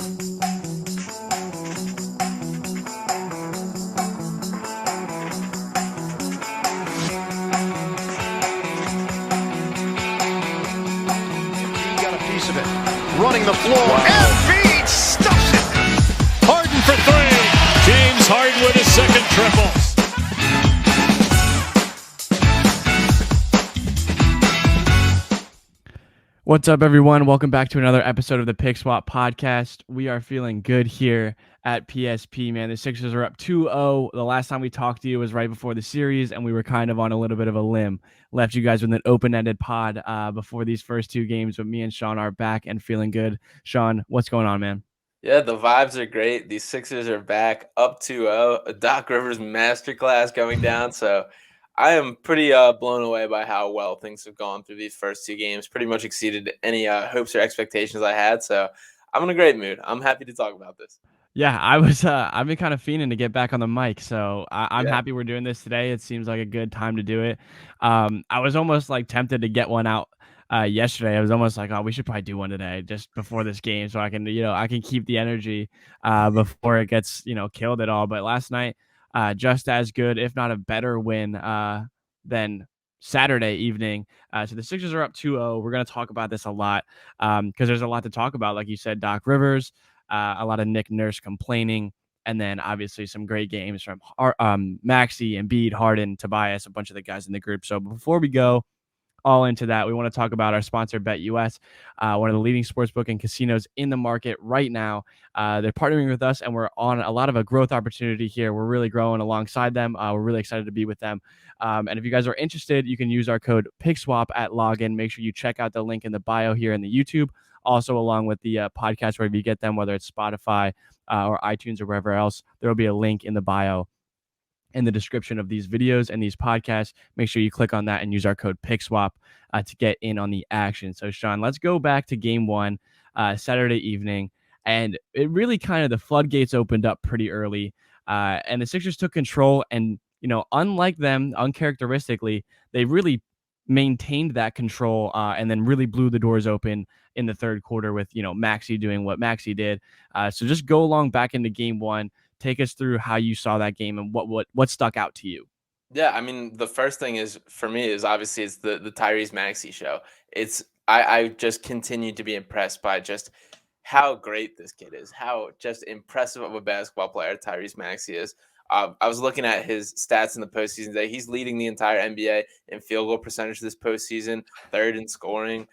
Of it. Running the floor. Embiid stuffs it. Harden for three. James Harden with his second triple. What's up, everyone? Welcome back to another episode of the Pick Swap Podcast. We are feeling good here at PSP, man. The Sixers are up 2-0. The last time we talked to you was right before the series, and we were kind of on a little bit of a limb. Left you guys with an open-ended pod before these first two games, but me and Sean are back and feeling good. Sean, what's going on, man? Yeah, the vibes are great. These Sixers are back up 2-0. A Doc Rivers masterclass going down, so I am pretty blown away by how well things have gone through these first two games. Pretty much exceeded any hopes or expectations I had, so I'm in a great mood. I'm happy to talk about this. Yeah, I've been kind of fiending to get back on the mic, so I'm happy we're doing this today. It seems like a good time to do it. I was almost like tempted to get one out yesterday. I was almost like, oh, we should probably do one today just before this game, so I can keep the energy before it gets killed at all. But last night, just as good, if not a better win than Saturday evening. So the Sixers are up 2-0. We're going to talk about this a lot because there's a lot to talk about. Like you said, Doc Rivers. A lot of Nick Nurse complaining, and then obviously some great games from Maxey, Embiid, Harden, Tobias, a bunch of the guys in the group. So before we go all into that, we want to talk about our sponsor, BetUS, one of the leading sportsbook and casinos in the market right now. They're partnering with us, and we're on a lot of a growth opportunity here. We're really growing alongside them. We're really excited to be with them. And if you guys are interested, you can use our code PICKSWAP at login. Make sure you check out the link in the bio here in the YouTube. Also, along with the podcast, wherever you get them, whether it's Spotify or iTunes or wherever else, there will be a link in the bio in the description of these videos and these podcasts. Make sure you click on that and use our code PICKSWAP to get in on the action. So, Sean, let's go back to game one, Saturday evening. And it really kind of the floodgates opened up pretty early. And the Sixers took control. And, unlike them, uncharacteristically, they really maintained that control and then really blew the doors open in the third quarter with, Maxey doing what Maxey did. So just go along back into game one. Take us through how you saw that game and what stuck out to you. Yeah, I mean, the first thing is for me is obviously it's the Tyrese Maxey show. I just continue to be impressed by just how great this kid is, how just impressive of a basketball player Tyrese Maxey is. I was looking at his stats in the postseason today. He's leading the entire NBA in field goal percentage this postseason, third in scoring,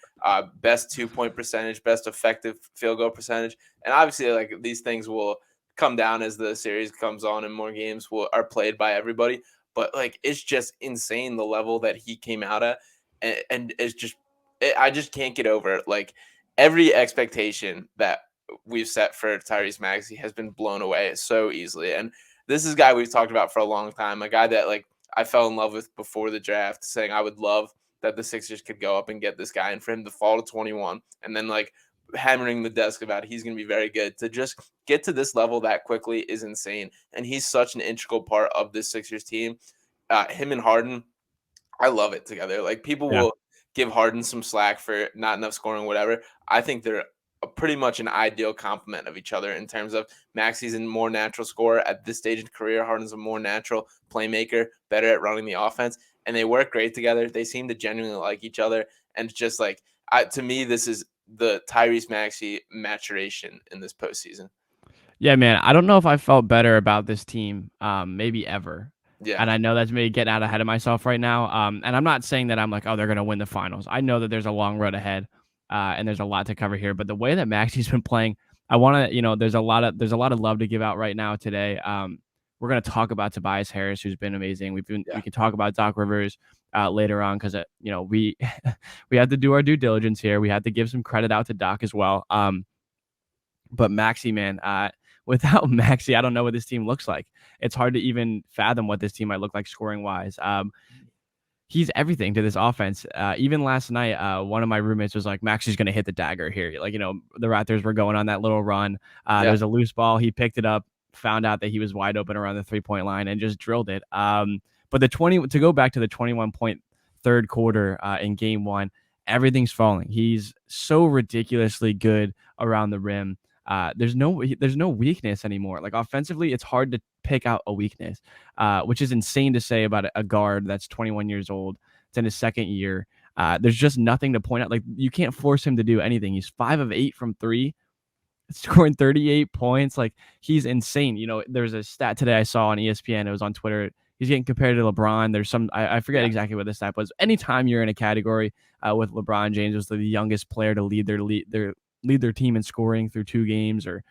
best 2-point percentage, best effective field goal percentage. And obviously, like, these things will come down as the series comes on and more games are played by everybody. But like, it's just insane the level that he came out at, and I just can't get over it. Like, every expectation that we've set for Tyrese Maxey has been blown away so easily. And this is a guy we've talked about for a long time, a guy that like I fell in love with before the draft, saying I would love that the Sixers could go up and get this guy, and for him to fall to 21 and then like hammering the desk about he's going to be very good. To just get to this level that quickly is insane. And he's such an integral part of this Sixers team. Him and Harden, I love it together. Like, people will give Harden some slack for not enough scoring, whatever. I think they're pretty much an ideal complement of each other in terms of Maxey's a more natural scorer at this stage in career. Harden's a more natural playmaker, better at running the offense, and they work great together. They seem to genuinely like each other. And it's just like, to me, this is the Tyrese Maxey maturation in this postseason. Yeah, man. I don't know if I felt better about this team, maybe ever. Yeah. And I know that's me getting out ahead of myself right now. And I'm not saying that I'm like, oh, they're going to win the finals. I know that there's a long road ahead, and there's a lot to cover here. But the way that Maxey's been playing, I want to, there's a lot of love to give out right now today. We're going to talk about Tobias Harris, who's been amazing. We can talk about Doc Rivers later on because we we had to do our due diligence here. We had to give some credit out to Doc as well. But Maxey, man, without Maxey, I don't know what this team looks like. It's hard to even fathom what this team might look like scoring wise. He's everything to this offense. Even last night, one of my roommates was like, Maxey's going to hit the dagger here. Like, the Raptors were going on that little run. There was a loose ball. He picked it up, found out that he was wide open around the 3-point line and just drilled it. But to go back to the 21-point third quarter in game one, everything's falling. He's so ridiculously good around the rim. There's no weakness anymore. Like offensively, it's hard to pick out a weakness, which is insane to say about a guard that's 21 years old. It's in his second year. There's just nothing to point out. Like you can't force him to do anything. He's 5 of 8 from 3, scoring 38 points. Like he's insane. There's a stat today I saw on ESPN. It was on Twitter. He's getting compared to LeBron. There's some I forget exactly what the stat was. Anytime you're in a category with LeBron James was the youngest player to lead their team in scoring through 2 games or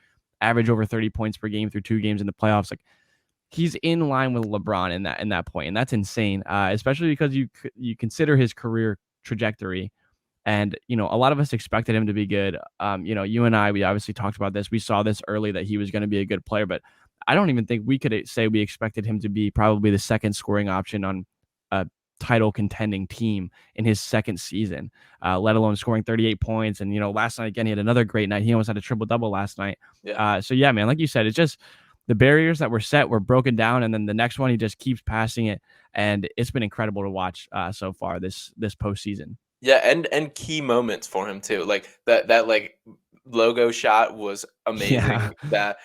average over 30 points per game through 2 games in the playoffs. Like he's in line with LeBron in that point, and that's insane. Especially because you consider his career trajectory. And, a lot of us expected him to be good. You and I, we obviously talked about this. We saw this early that he was going to be a good player, but I don't even think we could say we expected him to be probably the second scoring option on a title contending team in his second season, let alone scoring 38 points. And, last night, again, he had another great night. He almost had a triple double last night. Yeah. So yeah, man, like you said, it's just the barriers that were set were broken down. And then the next one, he just keeps passing it. And it's been incredible to watch so far this postseason. Yeah, and key moments for him too. Like that like logo shot was amazing. Yeah. That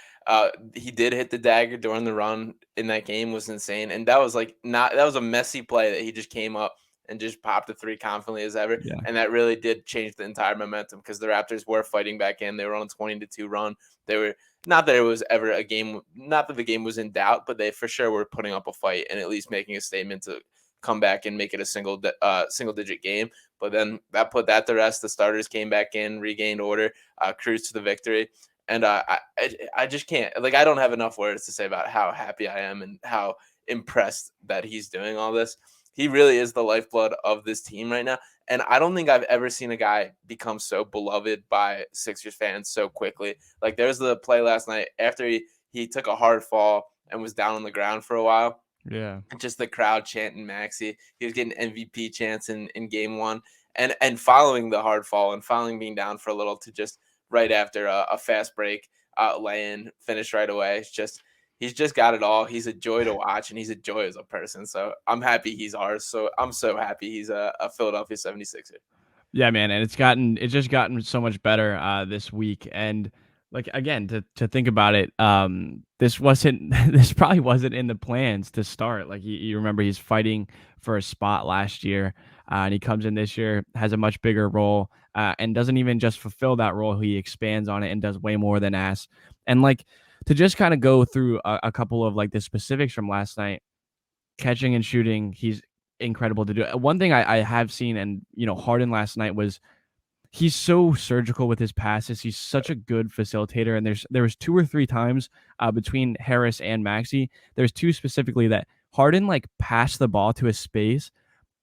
he did hit the dagger during the run in that game was insane. And that was that was a messy play that he just came up and just popped a 3 confidently as ever. Yeah. And that really did change the entire momentum because the Raptors were fighting back in. They were on a 20-2 run. They were not that it was ever a game, not that the game was in doubt, but they for sure were putting up a fight and at least making a statement to come back and make it a single digit game. But then that put that to rest. The starters came back in, regained order, cruised to the victory. And I just can't, I don't have enough words to say about how happy I am and how impressed that he's doing all this. He really is the lifeblood of this team right now. And I don't think I've ever seen a guy become so beloved by Sixers fans so quickly. Like there's the play last night after he took a hard fall and was down on the ground for a while. Yeah. Just the crowd chanting Maxey. He was getting MVP chants in game 1. And following the hard fall and following being down for a little to just right after a fast break, lay-in, finish right away. He's just got it all. He's a joy to watch, and he's a joy as a person. So I'm happy he's ours. So I'm so happy he's a Philadelphia 76er. Yeah, man, and it's just gotten so much better this week. And again, to think about it, this probably wasn't in the plans to start. Like you remember he's fighting for a spot last year, and he comes in this year, has a much bigger role, and doesn't even just fulfill that role. He expands on it and does way more than ask. And to just kind of go through a couple of the specifics from last night, catching and shooting, he's incredible to do. One thing I have seen, and Harden last night was he's so surgical with his passes. He's such a good facilitator. And there was 2 or 3 times between Harris and Maxey. There's 2 specifically that Harden passed the ball to a space,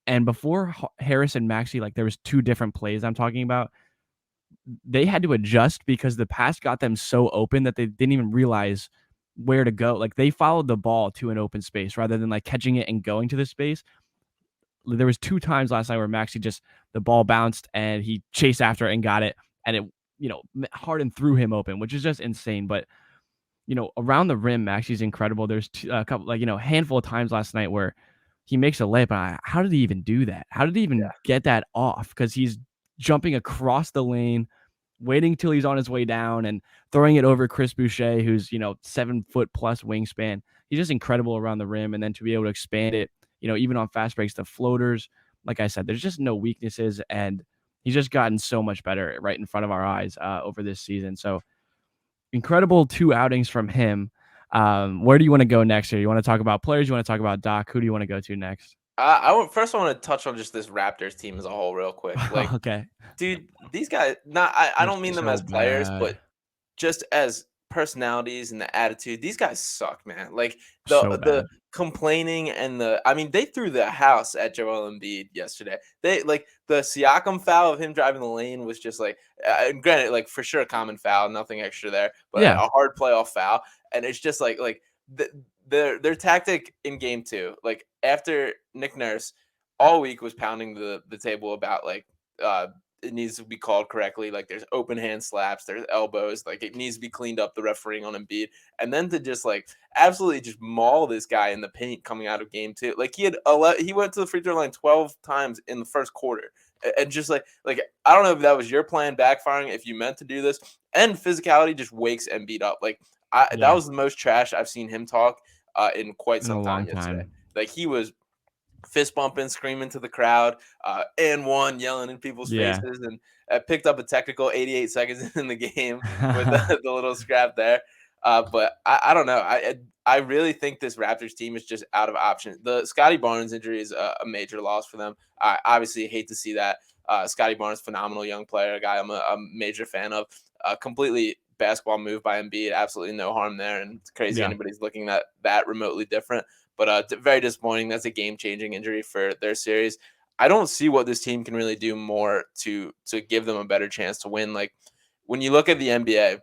and before Harris and Maxey, there was 2 different plays I'm talking about. They had to adjust because the pass got them so open that they didn't even realize where to go. They followed the ball to an open space rather than catching it and going to the space. There was 2 times last night where Maxey the ball bounced and he chased after it and got it, and it Harden threw him open, which is just insane. But around the rim, Maxey's incredible. There's a couple handful of times last night where he makes a layup. How did he even do that? How did he even get that off? Because he's jumping across the lane, waiting till he's on his way down and throwing it over Chris Boucher, who's 7 foot plus wingspan. He's just incredible around the rim, and then to be able to expand it, even on fast breaks, the floaters. Like I said, there's just no weaknesses, and he's just gotten so much better right in front of our eyes over this season. So incredible 2 outings from him. Where do you want to go next here? You want to talk about players? You want to talk about Doc? Who do you want to go to next? I want to touch on just this Raptors team as a whole real quick. Okay. Dude, these guys, I don't mean them so as players, bad. but just as personalities and the attitude. These guys suck, man. So the complaining and they threw the house at Joel Embiid yesterday. They the Siakam foul of him driving the lane was just granted, for sure a common foul, nothing extra there, but Yeah. a hard playoff foul. And it's just their tactic in game 2, after Nick Nurse all week was pounding the table about it needs to be called correctly. There's open hand slaps, there's elbows, it needs to be cleaned up, the refereeing on Embiid. And then to just absolutely just maul this guy in the paint coming out of game 2. He went to the free throw line 12 times in the first quarter. and just like I don't know if that was your plan backfiring, if you meant to do this, and physicality just wakes Embiid up. Like that Yeah, was the most trash I've seen him talk in quite in a some time long yesterday. time. Like he was fist bumping, screaming to the crowd, and one yelling in people's Yeah. faces, and picked up a technical 88 seconds in the game with the little scrap there. But I don't know. I really think this Raptors team is just out of options. The Scotty Barnes injury is a major loss for them. I obviously hate to see that. Scotty Barnes, phenomenal young player, a guy I'm a major fan of. Completely basketball move by Embiid, absolutely no harm there, and it's crazy Yeah. anybody's looking at that remotely different. But very disappointing. That's a game-changing injury for their series. I don't see what this team can really do more to give them a better chance to win. Like when you look at the NBA,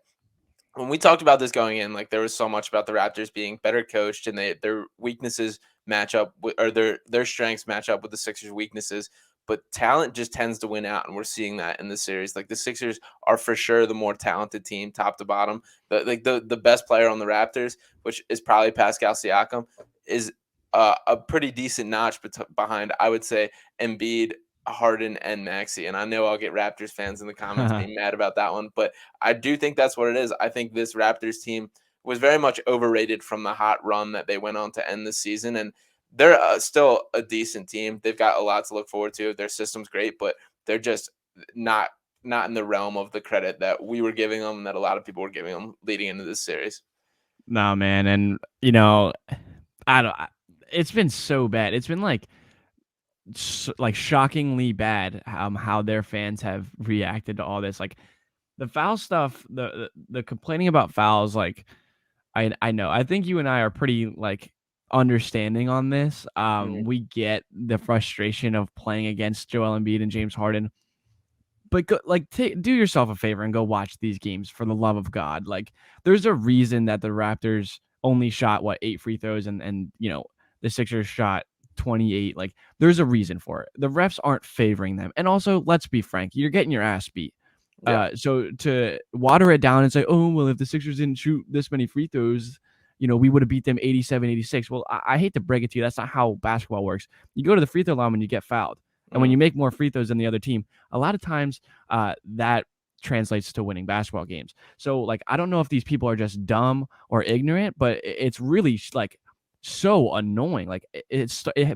when we talked about this going in, like there was so much about the Raptors being better coached and their weaknesses match up with, or their strengths match up with the Sixers' weaknesses. But talent just tends to win out, and we're seeing that in the series. Like the Sixers are for sure the more talented team, top to bottom. The best player on the Raptors, which is probably Pascal Siakam, is a pretty decent notch behind, I would say, Embiid, Harden, and Maxey. And I know I'll get Raptors fans in the comments being mad about that one, but I do think that's what it is. I think this Raptors team was very much overrated from the hot run that they went on to end the season, and they're still a decent team. They've got a lot to look forward to. Their system's great, but they're just not in the realm of the credit that we were giving them and that a lot of people were giving them leading into this series. No, man, and I don't. It's been so bad. It's been like shockingly bad. How their fans have reacted to all this. Like the foul stuff, the complaining about fouls. Like I know. I think you and I are pretty understanding on this. Mhm. We get the frustration of playing against Joel Embiid and James Harden. But do yourself a favor and go watch these games for the love of God. Like, there's a reason that the Raptors only shot 8 free throws and the Sixers shot 28. Like, there's a reason for it. The refs aren't favoring them. And also, let's be frank, you're getting your ass beat. Yeah. So to water it down and say, oh, well, if the Sixers didn't shoot this many free throws, we would have beat them 87, 86. Well, I hate to break it to you. That's not how basketball works. You go to the free throw line when you get fouled. And when Mhm. you make more free throws than the other team, a lot of times that translates to winning basketball games. So, I don't know if these people are just dumb or ignorant, but it's really so annoying.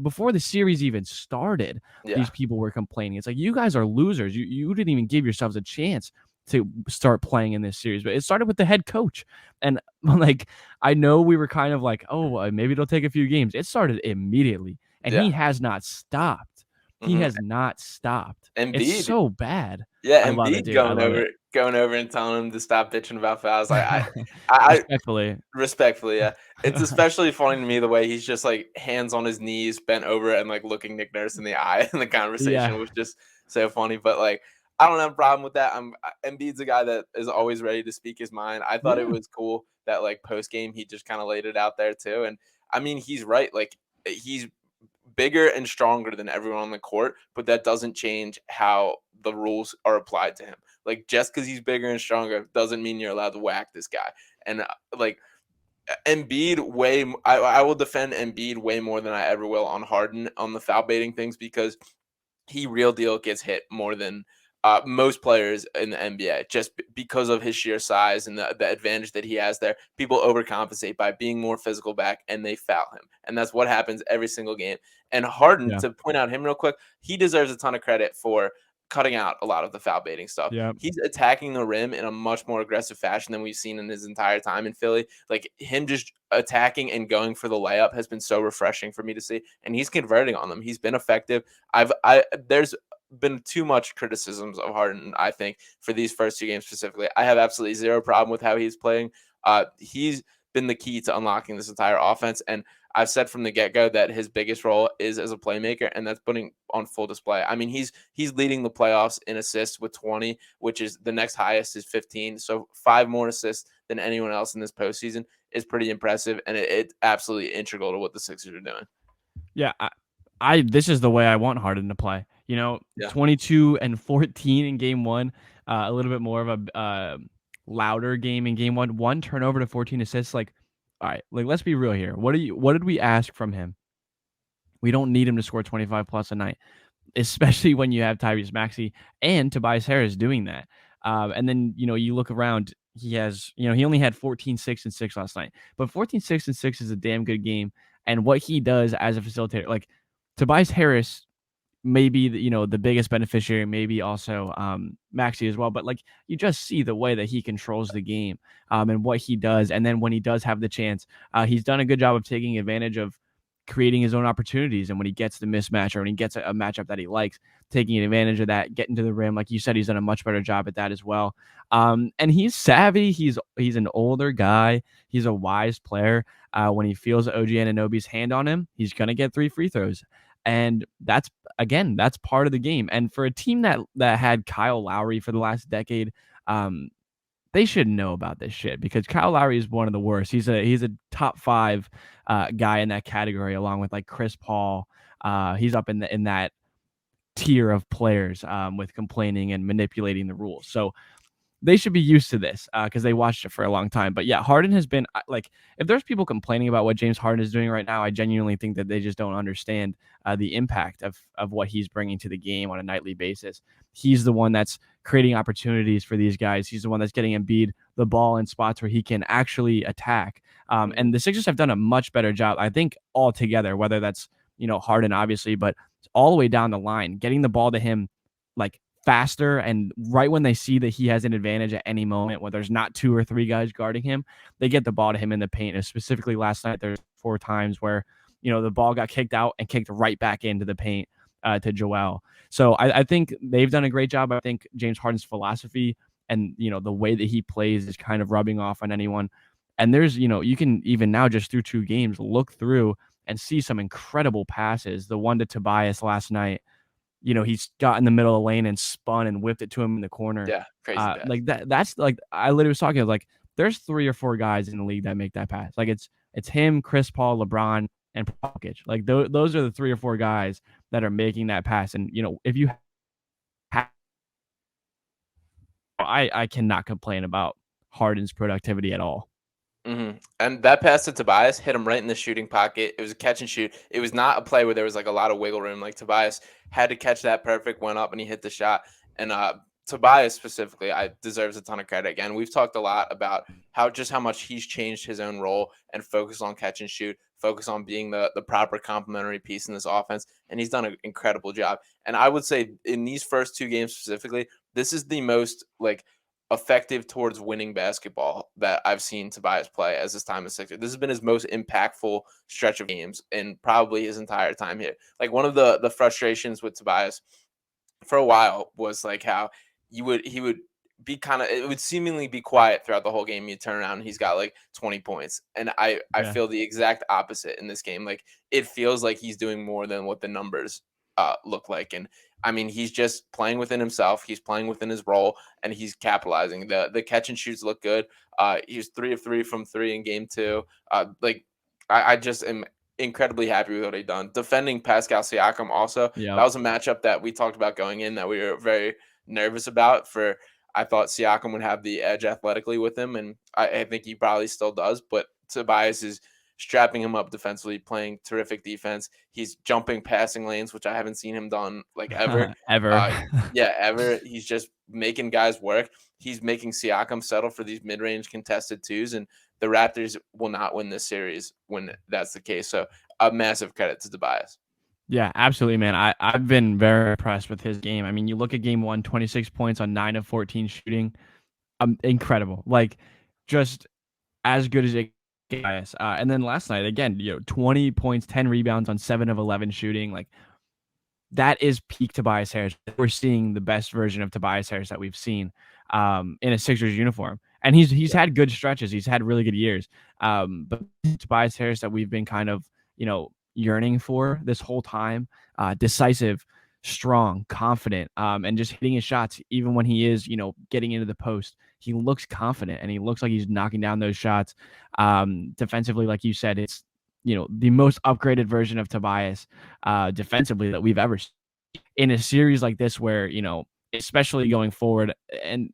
Before the series even started, Yeah. these people were complaining. It's like, you guys are losers. You didn't even give yourselves a chance to start playing in this series. But it started with the head coach. And I know we were kind of like, oh, maybe it'll take a few games. It started immediately, and Yeah. he has not stopped. He Mhm. has not stopped. It's Embiid. so bad. Yeah, I love it, Embiid dude. I love it. going over and telling him to stop bitching about fouls. I Respectfully. respectfully, yeah. It's especially funny to me the way he's just like hands on his knees, bent over, and like looking Nick Nurse in the eye, and the conversation Yeah. was just so funny. But like, I don't have a problem with that. Embiid's a guy that is always ready to speak his mind. I thought it Yeah. was cool that like post game he just kind of laid it out there too. And I mean, he's right. Like he's bigger and stronger than everyone on the court, but that doesn't change how the rules are applied to him. Like just because he's bigger and stronger doesn't mean you're allowed to whack this guy. And like Embiid, I will defend Embiid way more than I ever will on Harden on the foul baiting things because he real deal gets hit more than most players in the NBA just because of his sheer size and the advantage that he has there. People overcompensate by being more physical back and they foul him. And that's what happens every single game. And Harden, Yeah. to point out him real quick, he deserves a ton of credit for cutting out a lot of the foul baiting stuff. Yeah. He's attacking the rim in a much more aggressive fashion than we've seen in his entire time in Philly. Like him just attacking and going for the layup has been so refreshing for me to see. And he's converting on them. He's been effective. There's been too much criticisms of Harden, I think, for these first 2 games specifically. I have absolutely zero problem with how he's playing. He's been the key to unlocking this entire offense. And I've said from the get-go that his biggest role is as a playmaker, and that's putting on full display. I mean, he's leading the playoffs in assists with 20, which is the next highest is 15. So 5 more assists than anyone else in this postseason is pretty impressive, and it's absolutely integral to what the Sixers are doing. Yeah. I this is the way I want Harden to play. Yeah. 22 and 14 in game 1, a little bit more of a louder game in game 1. 1 turnover to 14 assists. All right, let's be real here. What did we ask from him? We don't need him to score 25 plus a night. especially when you have Tyrese Maxey and Tobias Harris doing that. And then, you look around, he has, he only had 14, 6, and 6 last night, but 14, 6, and 6 is a damn good game. And what he does as a facilitator, like Tobias Harris, maybe the biggest beneficiary, maybe also Maxey as well. But like you just see the way that he controls the game and what he does. And then when he does have the chance, he's done a good job of taking advantage of creating his own opportunities. And when he gets the mismatch or when he gets a matchup that he likes, taking advantage of that, getting to the rim, like you said, he's done a much better job at that as well. And he's savvy. He's an older guy. He's a wise player. When he feels OG Anunoby's hand on him, he's gonna get 3 free throws. And that's part of the game. And for a team that had Kyle Lowry for the last decade, they should know about this shit because Kyle Lowry is one of the worst. He's a top 5 guy in that category, along with like Chris Paul. He's up in that tier of players with complaining and manipulating the rules. So they should be used to this because they watched it for a long time. But yeah, Harden has been like, if there's people complaining about what James Harden is doing right now, I genuinely think that they just don't understand the impact of what he's bringing to the game on a nightly basis. He's the one that's creating opportunities for these guys. He's the one that's getting Embiid the ball in spots where he can actually attack. And the Sixers have done a much better job, I think, all together, whether that's, Harden, obviously, but all the way down the line, getting the ball to him like faster, and right when they see that he has an advantage at any moment, where there's not 2 or 3 guys guarding him, they get the ball to him in the paint. And specifically last night, there's 4 times where the ball got kicked out and kicked right back into the paint to Joel. So I think they've done a great job. I think James Harden's philosophy and the way that he plays is kind of rubbing off on anyone. And there's you can even now, just through 2 games, look through and see some incredible passes. The one to Tobias last night, he's got in the middle of the lane and spun and whipped it to him in the corner. Yeah, crazy pass. Like that's like, I literally was talking like there's 3 or 4 guys in the league that make that pass. Like it's him, Chris Paul, LeBron, and Jokic. Like those are the 3 or 4 guys that are making that pass. And if you have, I cannot complain about Harden's productivity at all. Mm-hmm. And that pass to Tobias hit him right in the shooting pocket. It was a catch and shoot. It was not a play where there was like a lot of wiggle room. Like Tobias had to catch that perfect, went up and he hit the shot. And Tobias specifically, deserves a ton of credit. Again, we've talked a lot about how much he's changed his own role and focused on catch and shoot, focus on being the proper complementary piece in this offense. And he's done an incredible job. And I would say in these first 2 games specifically, this is the most like effective towards winning basketball that I've seen Tobias play as his time as Sixer. This has been his most impactful stretch of games in probably his entire time here. Like one of the frustrations with Tobias for a while was like how he would be it would seemingly be quiet throughout the whole game. You turn around and he's got like 20 points. And I feel the exact opposite in this game. Like it feels like he's doing more than what the numbers look like. And I mean, he's just playing within himself. He's playing within his role, and he's capitalizing. The catch and shoots look good. He was 3 of 3 from 3 in game 2. I just am incredibly happy with what he's done. Defending Pascal Siakam also. That was a matchup that we talked about going in that we were very nervous about. I thought Siakam would have the edge athletically with him, and I think he probably still does. But Tobias is strapping him up defensively, playing terrific defense. He's jumping passing lanes, which I haven't seen him done like ever. Ever. He's just making guys work. He's making Siakam settle for these mid-range contested 2s, and the Raptors will not win this series when that's the case. So a massive credit to Tobias. Yeah, absolutely, man. I've been very impressed with his game. I mean, you look at game 1, 26 points on 9 of 14 shooting. Incredible. Like just as good as it. And then last night, again, 20 points, 10 rebounds on 7 of 11 shooting. Like that is peak Tobias Harris. We're seeing the best version of Tobias Harris that we've seen in a Sixers uniform. And he's had good stretches. He's had really good years. But Tobias Harris that we've been kind of, yearning for this whole time, decisive, strong, confident, and just hitting his shots, even when he is, getting into the post. He looks confident and he looks like he's knocking down those shots. Defensively, like you said, it's, the most upgraded version of Tobias defensively that we've ever seen in a series like this where, especially going forward. And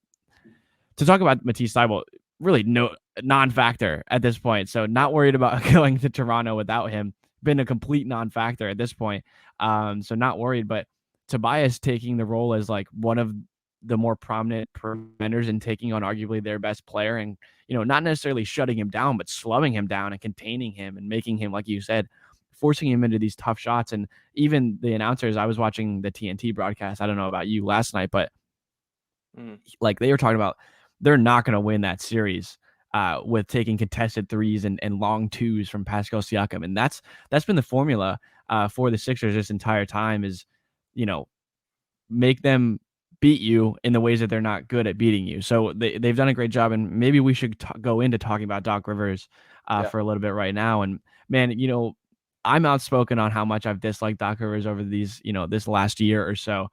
to talk about Matisse Thybulle, really no non-factor at this point. So not worried about going to Toronto without him. Been a complete non-factor at this point. So not worried, but Tobias taking the role as like one of the more prominent defenders and taking on arguably their best player and, not necessarily shutting him down, but slowing him down and containing him and making him, like you said, forcing him into these tough shots. And even the announcers, I was watching the TNT broadcast. I don't know about you last night, but like they were talking about, they're not going to win that series with taking contested threes and long twos from Pascal Siakam. And that's been the formula for the Sixers this entire time is, make them beat you in the ways that they're not good at beating you. So they've done a great job. And maybe we should go into talking about Doc Rivers for a little bit right now. And man, I'm outspoken on how much I've disliked Doc Rivers over these, this last year or so.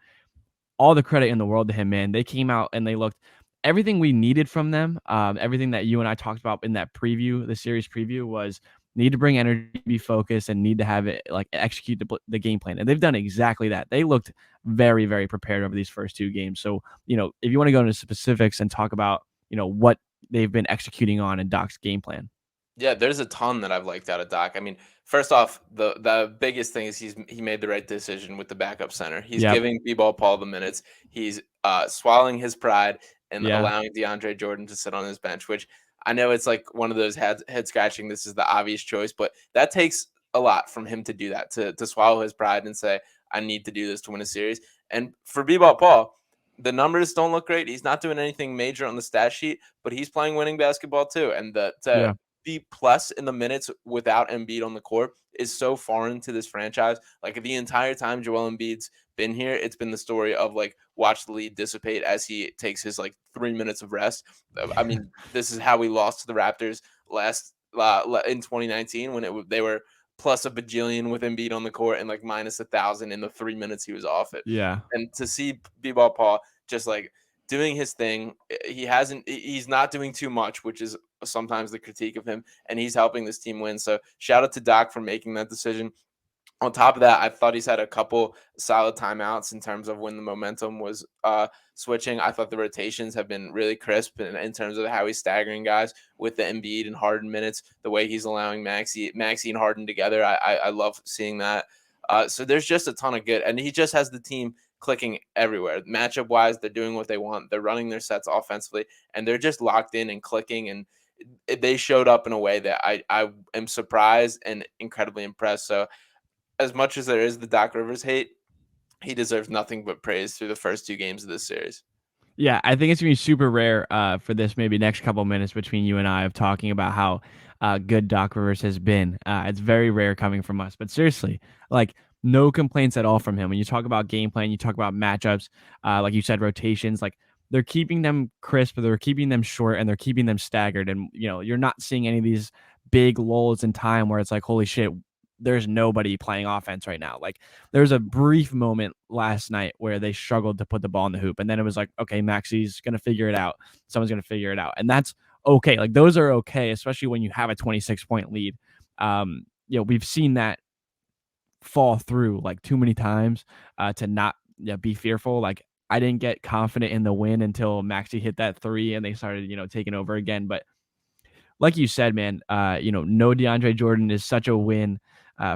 All the credit in the world to him, man. They came out and they looked everything we needed from them. Everything that you and I talked about in that preview, the series preview, was need to bring energy, be focused, and need to have it like execute the game plan. And they've done exactly that. They looked very, very prepared over these first two games. So, if you want to go into specifics and talk about, what they've been executing on in Doc's game plan. Yeah, there's a ton that I've liked out of Doc. I mean, first off, the biggest thing is he made the right decision with the backup center. He's giving B-Ball Paul the minutes. He's swallowing his pride and allowing DeAndre Jordan to sit on his bench, which I know it's like one of those head scratching. This is the obvious choice, but that takes a lot from him to do that, to swallow his pride and say, I need to do this to win a series. And for B-Ball Paul, the numbers don't look great. He's not doing anything major on the stat sheet, but he's playing winning basketball too. And be plus in the minutes without Embiid on the court is so foreign to this franchise. Like the entire time Joel Embiid's been here, it's been the story of like watch the lead dissipate as he takes his like 3 minutes of rest. I mean, this is how we lost to the Raptors last in 2019 when they were plus a bajillion with Embiid on the court and like minus 1,000 in the 3 minutes he was off it. Yeah. And to see B-Ball Paul just like doing his thing, he's not doing too much, which is sometimes the critique of him, and he's helping this team win. So shout out to Doc for making that decision. On top of that, I thought he's had a couple solid timeouts in terms of when the momentum was switching. I thought the rotations have been really crisp in terms of how he's staggering guys with the Embiid and Harden minutes, the way he's allowing Maxey and Harden together. I love seeing that. So there's just a ton of good, and he just has the team clicking everywhere. Matchup wise, they're doing what they want. They're running their sets offensively, and they're just locked in and clicking. And they showed up in a way that I am surprised and incredibly impressed. So as much as there is the Doc Rivers hate, he deserves nothing but praise through the first two games of this series. Yeah, I think it's gonna be super rare for this maybe next couple minutes between you and I of talking about how good Doc Rivers has been. It's very rare coming from us, but seriously, like no complaints at all from him. When you talk about game plan, you talk about matchups, like you said, rotations, like they're keeping them crisp, they're keeping them short, and they're keeping them staggered. And you're not seeing any of these big lulls in time where it's like, holy shit, there's nobody playing offense right now. Like there's a brief moment last night where they struggled to put the ball in the hoop. And then it was like, okay, Maxey's going to figure it out. Someone's going to figure it out. And that's okay. Like those are okay, especially when you have a 26-point lead. We've seen that fall through like too many times to not be fearful. Like I didn't get confident in the win until Maxey hit that three and they started, taking over again. But like you said, man, no DeAndre Jordan is such a win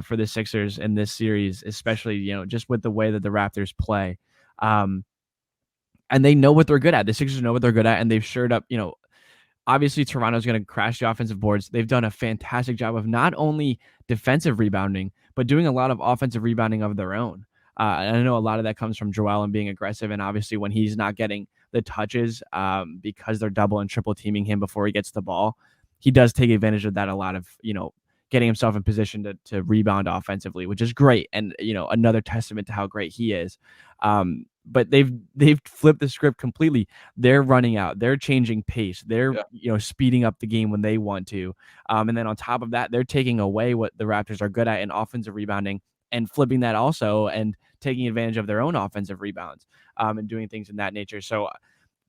for the Sixers in this series, especially, just with the way that the Raptors play. And they know what they're good at. The Sixers know what they're good at, and they've shored up, obviously Toronto's going to crash the offensive boards. They've done a fantastic job of not only defensive rebounding, but doing a lot of offensive rebounding of their own. And I know a lot of that comes from Joel and being aggressive. And obviously when he's not getting the touches because they're double and triple teaming him before he gets the ball, he does take advantage of that a lot of, getting himself in position to rebound offensively, which is great. And, another testament to how great he is. But they've flipped the script completely. They're running out. They're changing pace. They're speeding up the game when they want to. And then on top of that, they're taking away what the Raptors are good at in offensive rebounding and flipping that also and taking advantage of their own offensive rebounds and doing things in that nature. So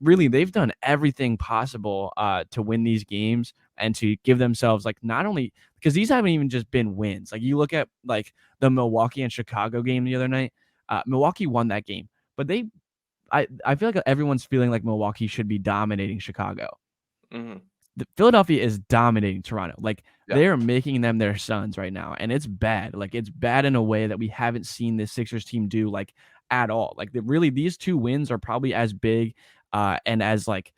really, they've done everything possible to win these games and to give themselves like not only because these haven't even just been wins. Like you look at like the Milwaukee and Chicago game the other night. Milwaukee won that game. But I feel like everyone's feeling like Milwaukee should be dominating Chicago. Mm-hmm. Philadelphia is dominating Toronto. Like they are making them their sons right now, and it's bad. Like it's bad in a way that we haven't seen this Sixers team do like at all. Like really, these 2 wins are probably as big and as like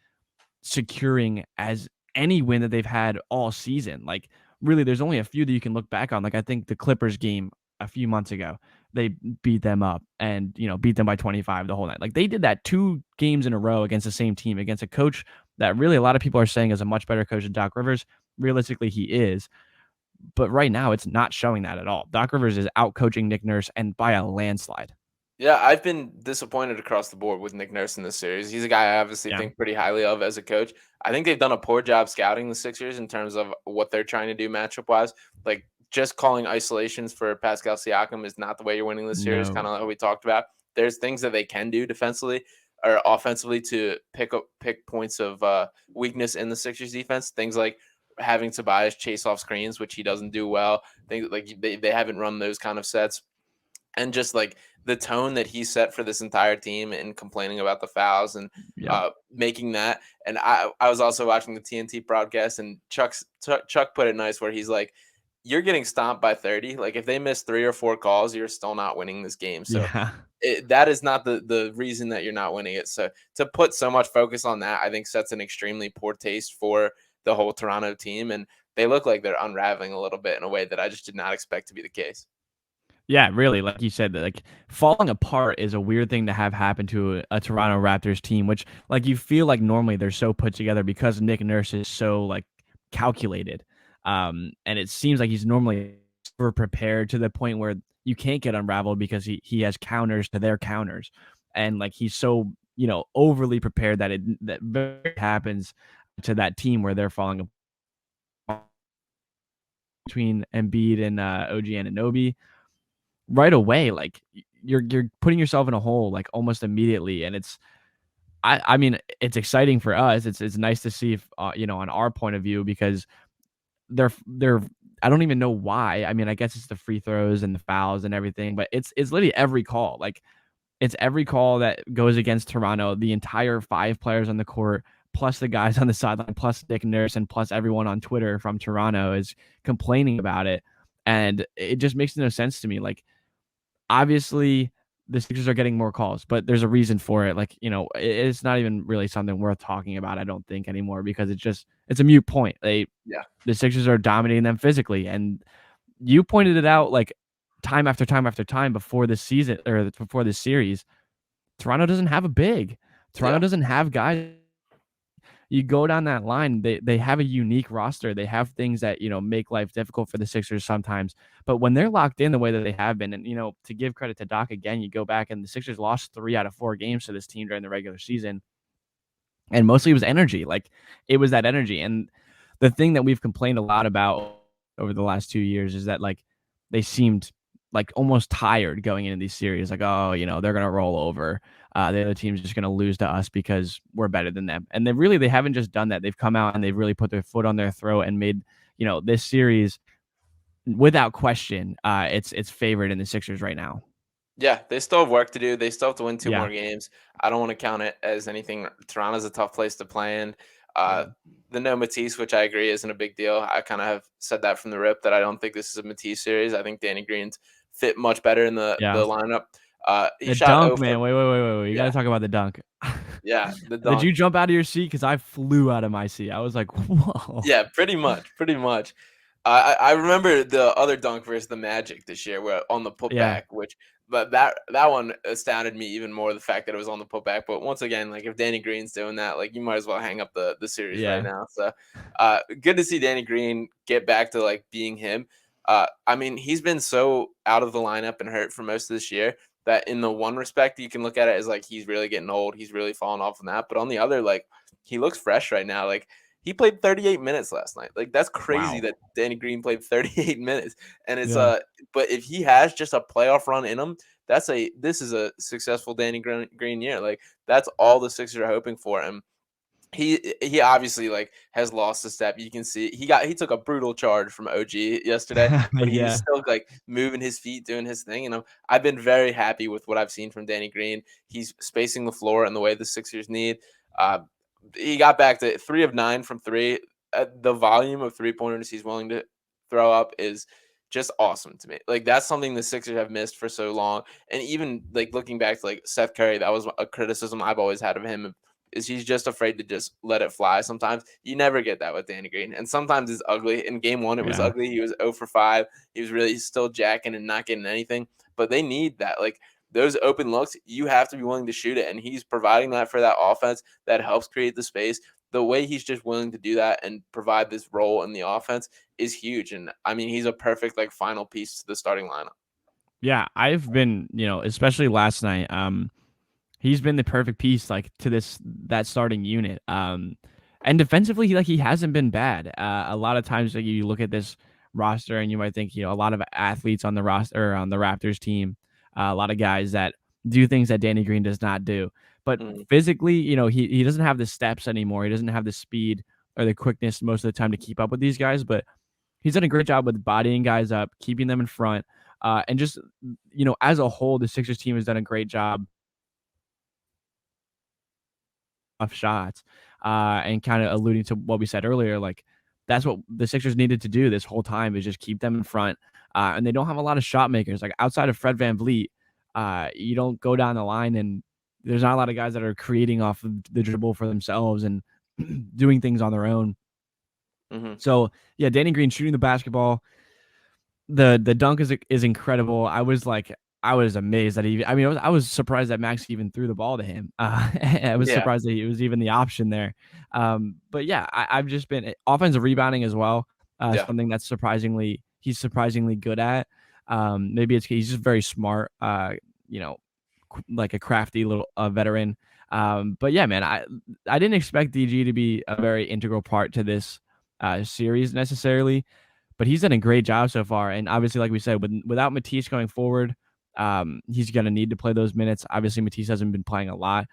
securing as any win that they've had all season. Like really, there's only a few that you can look back on. Like I think the Clippers game a few months ago, they beat them up and beat them by 25 the whole night. Like they did that 2 games in a row against the same team, against a coach that really a lot of people are saying is a much better coach than Doc Rivers. Realistically, he is. But right now, it's not showing that at all. Doc Rivers is out coaching Nick Nurse and by a landslide. Yeah, I've been disappointed across the board with Nick Nurse in this series. He's a guy I obviously Yeah. think pretty highly of as a coach. I think they've done a poor job scouting the Sixers in terms of what they're trying to do matchup wise. Like just calling isolations for Pascal Siakam is not the way you're winning this series, kind No. of like we talked about. There's things that they can do defensively or offensively to pick points of weakness in the Sixers defense. Things like having Tobias chase off screens, which he doesn't do well. Things like they haven't run those kind of sets. And just like the tone that he set for this entire team and complaining about the fouls and Yep. making that. And I was also watching the TNT broadcast, and Chuck put it nice where he's like, you're getting stomped by 30. Like if they miss 3 or 4 calls, you're still not winning this game. So Yeah. that is not the reason that you're not winning it. So to put so much focus on that, I think sets an extremely poor taste for the whole Toronto team. And they look like they're unraveling a little bit in a way that I just did not expect to be the case. Yeah, really, like you said, like falling apart is a weird thing to have happen to a Toronto Raptors team, which like you feel like normally they're so put together because Nick Nurse is so like calculated. And it seems like he's normally super prepared to the point where you can't get unraveled because he has counters to their counters. And like he's so, overly prepared that that very happens to that team where they're falling apart between Embiid and OG Anunoby right away. Like you're putting yourself in a hole like almost immediately, and it's I mean it's exciting for us. It's nice to see if on our point of view because they're I don't even know why. I mean, I guess it's the free throws and the fouls and everything, but it's literally every call. Like it's every call that goes against Toronto, the entire 5 players on the court, plus the guys on the sideline, plus Nick Nurse, and plus everyone on Twitter from Toronto is complaining about it. And it just makes no sense to me. Like obviously the Sixers are getting more calls, but there's a reason for it. Like, it's not even really something worth talking about, I don't think, anymore, because it's a moot point. The Sixers are dominating them physically. And you pointed it out like time after time after time before this season or before this series. Toronto doesn't have a big. Toronto doesn't have guys. You go down that line, they have a unique roster. They have things that, make life difficult for the Sixers sometimes. But when they're locked in the way that they have been, and, to give credit to Doc again, you go back and the Sixers lost 3 out of 4 games to this team during the regular season. And mostly it was energy. Like it was that energy. And the thing that we've complained a lot about over the last 2 years is that like they seemed like almost tired going into these series. Like, oh, they're going to roll over. The other team's just going to lose to us because we're better than them. And they haven't just done that. They've come out and they've really put their foot on their throat and made, this series without question, it's favored in the Sixers right now. Yeah, they still have work to do. They still have to win 2 Yeah. more games. I don't want to count it as anything. Toronto's a tough place to play in. The no Matisse, which I agree isn't a big deal. I kind of have said that from the rip that I don't think this is a Matisse series. I think Danny Green's fit much better in the lineup. He The shot dunk, 0 man. for, Wait. You got yeah, to talk about the dunk. yeah, the Did dunk. you jump out of your seat? Because I flew out of my seat. I was like, whoa. Yeah, pretty much. I remember the other dunk versus the Magic this year, where on the putback, but that one astounded me even more. The fact that it was on the putback, but once again, like if Danny Green's doing that, like you might as well hang up the series right now. So, good to see Danny Green get back to like being him. I mean, he's been so out of the lineup and hurt for most of this year that in the one respect you can look at it as like he's really getting old. He's really falling off on that. But on the other, like he looks fresh right now. Like he played 38 minutes last night. Like that's crazy Wow. that Danny Green played 38 minutes. And it's Yeah. but if he has just a playoff run in him, this is a successful Danny Green year. Like that's all the Sixers are hoping for. And he obviously like has lost a step. You can see he took a brutal charge from OG yesterday, but he's Yeah. still like moving his feet, doing his thing. And I've been very happy with what I've seen from Danny Green. He's spacing the floor in the way the Sixers need. He got back to 3 of 9 from 3. The volume of 3-pointers he's willing to throw up is just awesome to me. Like that's something the Sixers have missed for so long. And even like looking back to like Seth Curry, that was a criticism I've always had of him is he's just afraid to just let it fly sometimes. You never get that with Danny Green. And sometimes it's ugly. In game 1 it was Yeah. ugly. He was 0 for 5. He was really still jacking and not getting anything. But they need that. Like those open looks, you have to be willing to shoot it, and he's providing that for that offense that helps create the space. The way he's just willing to do that and provide this role in the offense is huge. And I mean, he's a perfect like final piece to the starting lineup. Yeah, I've been, especially last night, he's been the perfect piece like to that starting unit. And defensively, he hasn't been bad. A lot of times, like you look at this roster and you might think, a lot of athletes on the roster or on the Raptors team, a lot of guys that do things that Danny Green does not do. But physically, he doesn't have the steps anymore. He doesn't have the speed or the quickness most of the time to keep up with these guys. But he's done a great job with bodying guys up, keeping them in front, and just as a whole, the Sixers team has done a great job of shots, and kind of alluding to what we said earlier, like that's what the Sixers needed to do this whole time is just keep them in front. And they don't have a lot of shot makers. Like outside of Fred VanVleet, you don't go down the line and there's not a lot of guys that are creating off of the dribble for themselves and doing things on their own. So yeah, Danny Green shooting the basketball. The dunk is incredible. I was amazed that I was surprised that Max even threw the ball to him. I was surprised that he was even the option there. But yeah, I've just been offensive rebounding as well. Something that's he's surprisingly good at. Maybe he's just very smart. Like a crafty little veteran. But yeah, man, I didn't expect DG to be a very integral part to this series necessarily, but he's done a great job so far. And obviously, like we said, without Matisse going forward, he's going to need to play those minutes. Obviously, Matisse hasn't been playing a lot,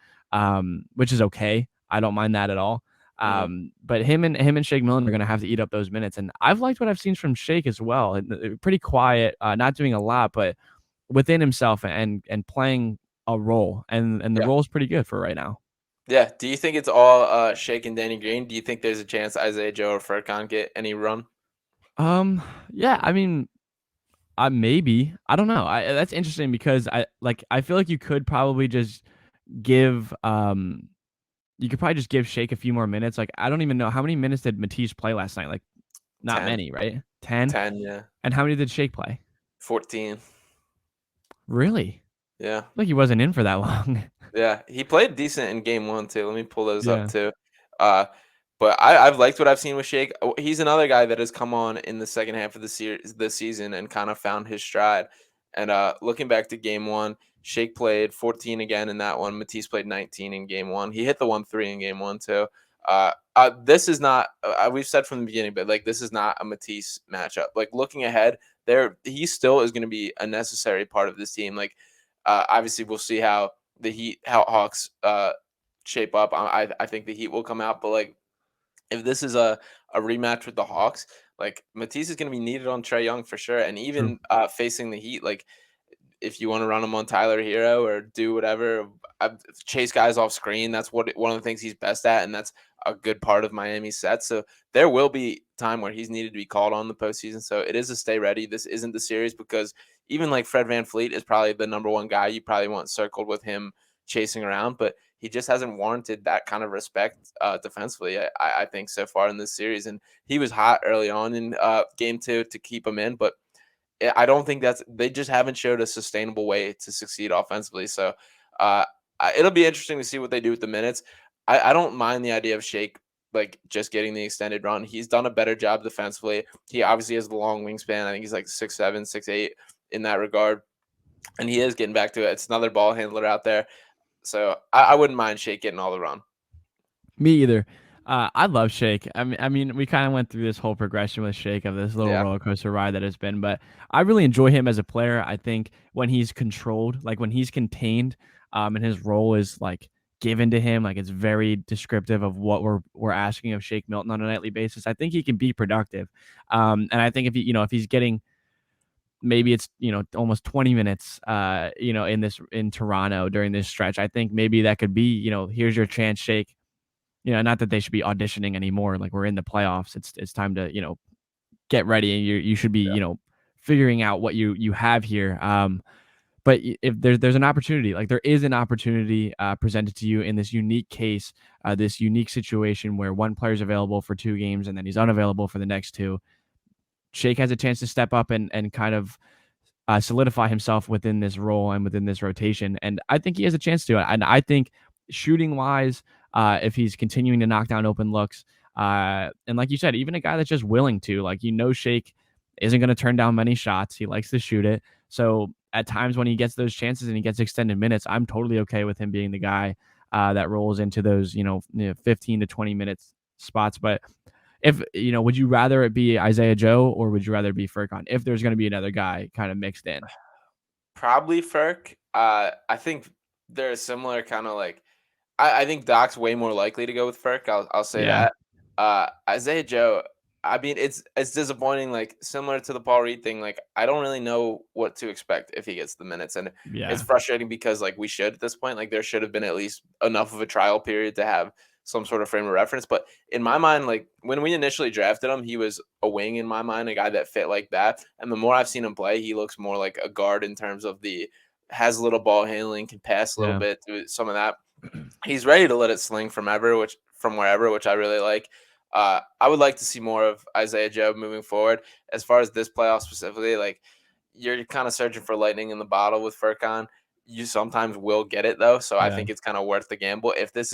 which is okay. I don't mind that at all. But him and Shake Milton are going to have to eat up those minutes. And I've liked what I've seen from Shake as well. Pretty quiet, not doing a lot, but within himself and playing a role. And the role is pretty good for right now. Yeah. Do you think it's all Shake and Danny Green? Do you think there's a chance Isaiah Joe or Furkan get any run? Yeah, I mean, maybe. I don't know. That's interesting because I feel like you could probably just give Shake a few more minutes. Like I don't even know how many minutes did Matisse play last night. Like not 10. many, right? 10. 10, yeah. And how many did Shake play? 14. Really? Yeah. Like he wasn't in for that long. Yeah, he played decent in game 1 too. Let me pull those up too. But I've liked what I've seen with Shake. He's another guy that has come on in the second half of the season and kind of found his stride. And looking back to game 1, Shake played 14 again in that one. Matisse played 19 in game 1. He hit the 1-3 in game 1 too. This is not we've said from the beginning, but like this is not a Matisse matchup. Like looking ahead, he still is going to be a necessary part of this team. Like obviously we'll see how Hawks shape up. I think the Heat will come out, but like if this is a rematch with the Hawks, like Matisse is going to be needed on Trae Young for sure. And even facing the Heat, like if you want to run him on Tyler Hero or do whatever, chase guys off screen, that's one of the things he's best at, and that's a good part of Miami's set. So there will be time where he's needed to be called on the postseason. So it is a stay ready. This isn't the series because even like Fred VanVleet is probably the number one guy you probably want circled with him chasing around, but he just hasn't warranted that kind of respect defensively, I think, so far in this series. And he was hot early on in game 2 to keep him in, but I don't think they just haven't showed a sustainable way to succeed offensively. So it'll be interesting to see what they do with the minutes. I don't mind the idea of Shake like just getting the extended run. He's done a better job defensively. He obviously has the long wingspan. I think he's like 6'7", 6'8" in that regard. And he is getting back to it. It's another ball handler out there. So I wouldn't mind Shake getting all the run. Me either. I love Shake. I mean, we kind of went through this whole progression with Shake of this little roller coaster ride that it's been, but I really enjoy him as a player. I think when he's controlled, like when he's contained, and his role is like given to him, like it's very descriptive of what we're asking of Shake Milton on a nightly basis. I think he can be productive, and I think if he's getting maybe it's almost 20 minutes in Toronto during this stretch, I think maybe that could be here's your chance, Shake. Not that they should be auditioning anymore. Like we're in the playoffs. It's time to, get ready. And you should be, figuring out what you have here. But if there's an opportunity, like there is an opportunity presented to you in this unique case, this unique situation where one player is available for 2 games and then he's unavailable for the next 2. Shake has a chance to step up and kind of solidify himself within this role and within this rotation. And I think he has a chance to. And I think shooting wise, if he's continuing to knock down open looks, and like you said, even a guy that's just willing to, like, Shake isn't going to turn down many shots. He likes to shoot it. So at times when he gets those chances and he gets extended minutes, I'm totally okay with him being the guy that rolls into those, 15 to 20 minutes spots. But if, would you rather it be Isaiah Joe or would you rather it be Furkan if there's going to be another guy kind of mixed in? Probably Furk. I think they're a similar kind of like. I think Doc's way more likely to go with Furk. I'll say Yeah. that. Isaiah Joe. I mean, it's disappointing. Like similar to the Paul Reed thing. Like I don't really know what to expect if he gets the minutes, and Yeah. it's frustrating because like we should at this point. Like there should have been at least enough of a trial period to have some sort of frame of reference. But in my mind, like when we initially drafted him, he was a wing in my mind, a guy that fit like that. And the more I've seen him play, he looks more like a guard in terms of has a little ball handling, can pass a little bit, do some of that. He's ready to let it sling from wherever, which I really like. I would like to see more of Isaiah Joe moving forward. As far as this playoff specifically, like you're kind of searching for lightning in the bottle with Furkan. You sometimes will get it though, so I think it's kind of worth the gamble. If the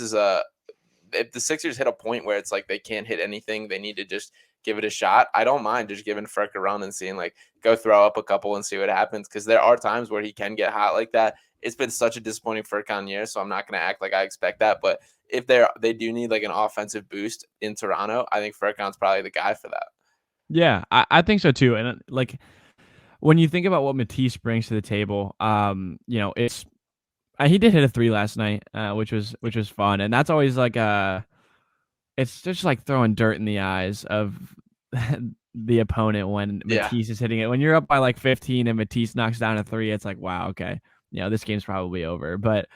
Sixers hit a point where it's like they can't hit anything, they need to just give it a shot. I don't mind just giving Furk a run and seeing like go throw up a couple and see what happens, because there are times where he can get hot like that. It's been such a disappointing Furkan year, so I'm not going to act like I expect that. But if they do need like an offensive boost in Toronto, I think Furkan's probably the guy for that. Yeah, I think so too. And like when you think about what Matisse brings to the table, it's he did hit a 3 last night, which was fun, and that's always like it's just like throwing dirt in the eyes of the opponent when Matisse is hitting it. When you're up by like 15 and Matisse knocks down a 3, it's like, wow, okay, this game's probably over. But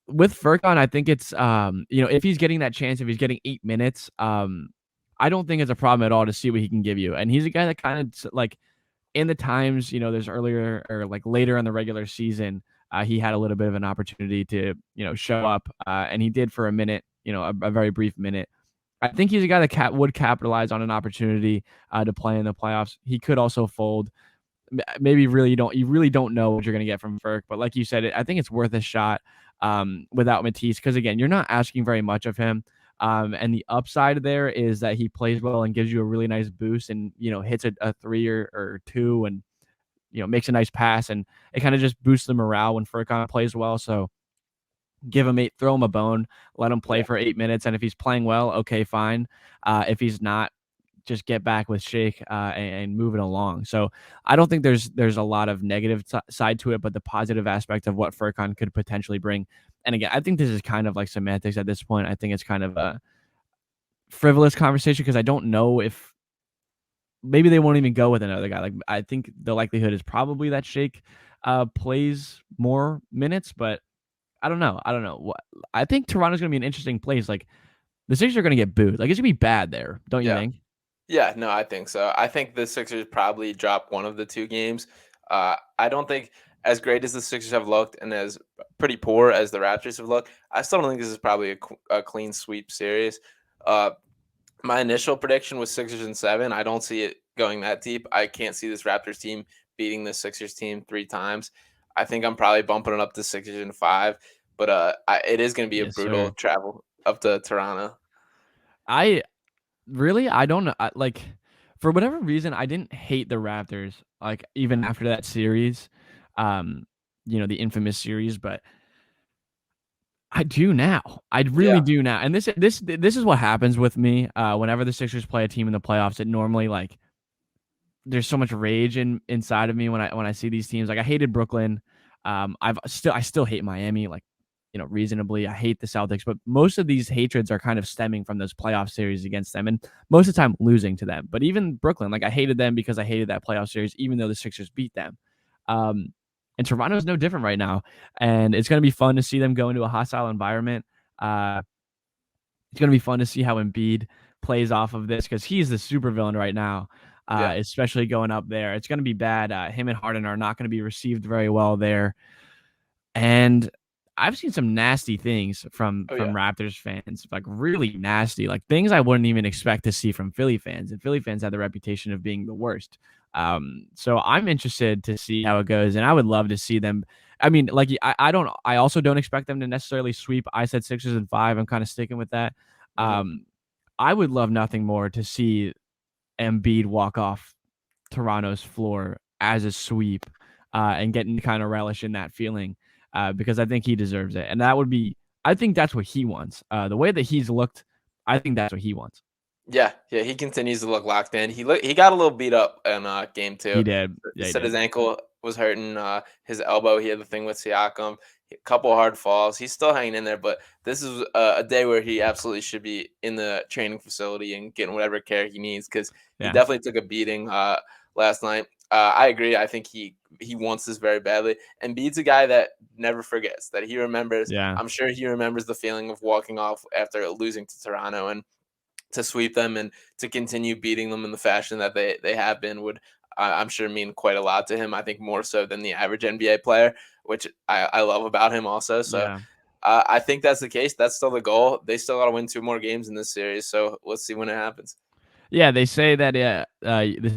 with Furkan, I think it's if he's getting that chance, if he's getting 8 minutes, I don't think it's a problem at all to see what he can give you. And he's a guy that kind of like in the times, there's earlier or like later in the regular season, he had a little bit of an opportunity to, show up, and he did for a minute, a very brief minute. I think he's a guy that would capitalize on an opportunity to play in the playoffs. He could also fold. Maybe you really don't know what you're going to get from Furk, but like you said, I think it's worth a shot without Matisse, because again, you're not asking very much of him. And the upside there is that he plays well and gives you a really nice boost and, hits a 3 or 2 and, makes a nice pass, and it kind of just boosts the morale when Furkan plays well. So give him 8, throw him a bone, let him play for 8 minutes. And if he's playing well, okay, fine. If he's not, just get back with Shake and move it along. So I don't think there's a lot of negative side to it, but the positive aspect of what Furkan could potentially bring. And again, I think this is kind of like semantics at this point. I think it's kind of a frivolous conversation because I don't know if maybe they won't even go with another guy. Like I think the likelihood is probably that Shake plays more minutes, but I don't know. I think Toronto's going to be an interesting place. Like the Sixers are going to get booed. Like it's going to be bad there, don't you think? Yeah, no, I think so. I think the Sixers probably drop one of the 2 games. I don't think as great as the Sixers have looked and as pretty poor as the Raptors have looked, I still don't think this is probably a clean sweep series. My initial prediction was Sixers in 7. I don't see it going that deep. I can't see this Raptors team beating the Sixers team 3 times. I think I'm probably bumping it up to Sixers in 5, but it is going to be a brutal travel up to Toronto. I don't know. Like for whatever reason, I didn't hate the Raptors. Like even after that series, the infamous series, but I do now. I really do now. And this is what happens with me. Whenever the Sixers play a team in the playoffs, it normally like there's so much rage inside of me when I see these teams. Like I hated Brooklyn. I still hate Miami. Like reasonably. I hate the Celtics, but most of these hatreds are kind of stemming from those playoff series against them, and most of the time losing to them. But even Brooklyn, like I hated them because I hated that playoff series, even though the Sixers beat them. And Toronto's no different right now, and it's going to be fun to see them go into a hostile environment. It's going to be fun to see how Embiid plays off of this because he's the supervillain right now. especially going up there. It's going to be bad. Him and Harden are not going to be received very well there. And I've seen some nasty things from Raptors fans, like really nasty, like things I wouldn't even expect to see from Philly fans. And Philly fans have the reputation of being the worst. So I'm interested to see how it goes, and I would love to see them. I mean, like I also don't expect them to necessarily sweep. I said Sixers in 5. I'm kind of sticking with that. I would love nothing more to see Embiid walk off Toronto's floor as a sweep, and getting kind of relish in that feeling, because I think he deserves it. And I think that's what he wants. The way that he's looked, I think that's what he wants. Yeah, he continues to look locked in. He got a little beat up in game 2. He did. He Yeah, said his ankle was hurting, his elbow. He had the thing with Siakam. A couple hard falls. He's still hanging in there, but this is a day where he absolutely should be in the training facility and getting whatever care he needs, because he definitely took a beating last night. I agree. I think he wants this very badly. And Embiid's a guy that never forgets, that he remembers. Yeah. I'm sure he remembers the feeling of walking off after losing to Toronto, and to sweep them and to continue beating them in the fashion that they have been would, I'm sure, mean quite a lot to him. I think more so than the average NBA player, which I love about him also. So I think that's the case. That's still the goal. They still got to win 2 more games in this series. So let's see when it happens. Yeah, they say that this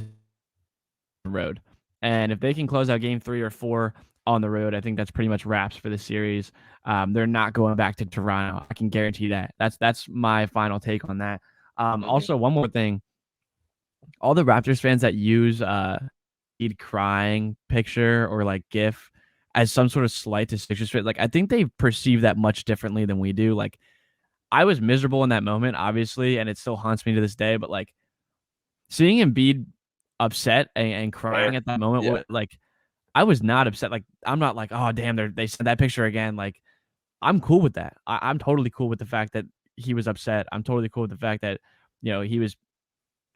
road, and if they can close out game 3 or 4 on the road, I think that's pretty much wraps for the series. They're not going back to Toronto. I can guarantee that. That's my final take on that. Also, one more thing. All the Raptors fans that use Embiid crying picture or like GIF as some sort of slight to Sixers fans, like I think they perceive that much differently than we do. Like I was miserable in that moment, obviously, and it still haunts me to this day. But like seeing Embiid upset and crying at that moment, like I was not upset. Like I'm not like, oh damn, they sent that picture again. Like I'm cool with that. I'm totally cool with the fact that he was upset. I'm totally cool with the fact that he was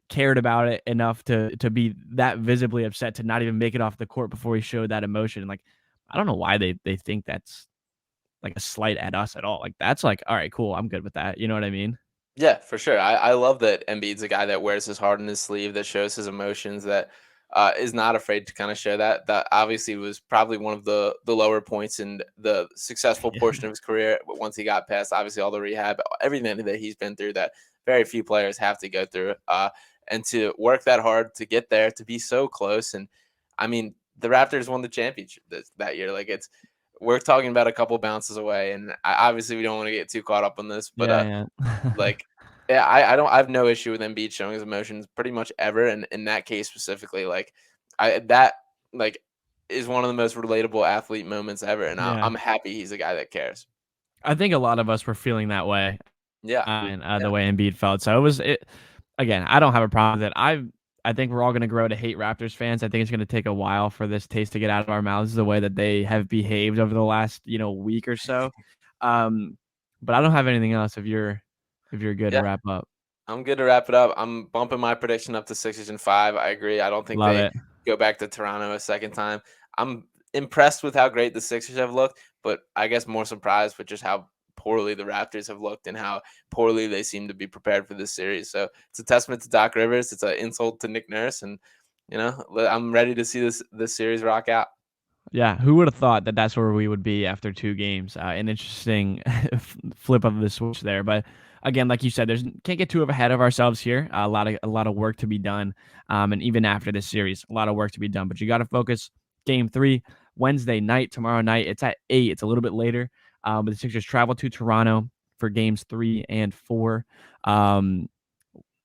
cared about it enough to be that visibly upset to not even make it off the court before he showed that emotion. Like I don't know why they think that's like a slight at us at all. Like that's like, all right, cool, I'm good with that. You know what I mean? Yeah, for sure. I love that Embiid's a guy that wears his heart on his sleeve, that shows his emotions, that is not afraid to kind of show that. That obviously was probably one of the lower points in the successful portion of his career. But once he got past, obviously, all the rehab, everything that he's been through, that very few players have to go through. And to work that hard to get there, to be so close. And I mean, the Raptors won the championship that year. Like we're talking about a couple bounces away, and obviously we don't want to get too caught up on this, but like, yeah, I have no issue with Embiid showing his emotions pretty much ever, and in that case specifically, like that like is one of the most relatable athlete moments ever, and I'm happy he's a guy that cares. I think a lot of us were feeling that way. Yeah, the way Embiid felt. So again, I don't have a problem with it. I think we're all going to grow to hate Raptors fans. I think it's going to take a while for this taste to get out of our mouths the way that they have behaved over the last week or so. But I don't have anything else. If you're good to wrap up, I'm good to wrap it up. I'm bumping my prediction up to Sixers in 5. I agree. I don't think they go back to Toronto a second time. I'm impressed with how great the Sixers have looked, but I guess more surprised with just how poorly the Raptors have looked and how poorly they seem to be prepared for this series. So it's a testament to Doc Rivers. It's an insult to Nick Nurse, and I'm ready to see this series rock out. Yeah, who would have thought that that's where we would be after 2 games? An interesting flip of the switch there, but again, like you said, can't get too ahead of ourselves here. A lot of work to be done, and even after this series, a lot of work to be done. But you got to focus. Game 3, Wednesday night, tomorrow night. It's at 8. It's a little bit later. But the Sixers travel to Toronto for games 3 and 4. Do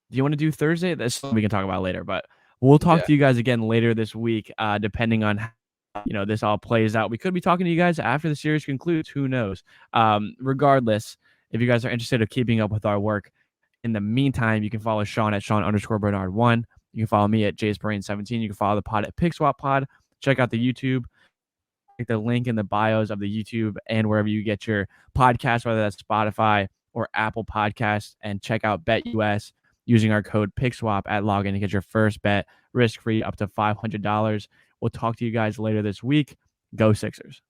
you want to do Thursday? That's something we can talk about later, but we'll talk to you guys again later this week, depending on how this all plays out. We could be talking to you guys after the series concludes. Who knows? Regardless, if you guys are interested in keeping up with our work, in the meantime, you can follow Sean at Sean_Bernard1. You can follow me at JSBrain17. You can follow the pod at PickSwapPod. Check out the YouTube. The link in the bios of the YouTube and wherever you get your podcast, whether that's Spotify or Apple Podcasts, and check out BetUS using our code PickSwap at login to get your first bet risk-free up to $500. We'll talk to you guys later this week. Go Sixers.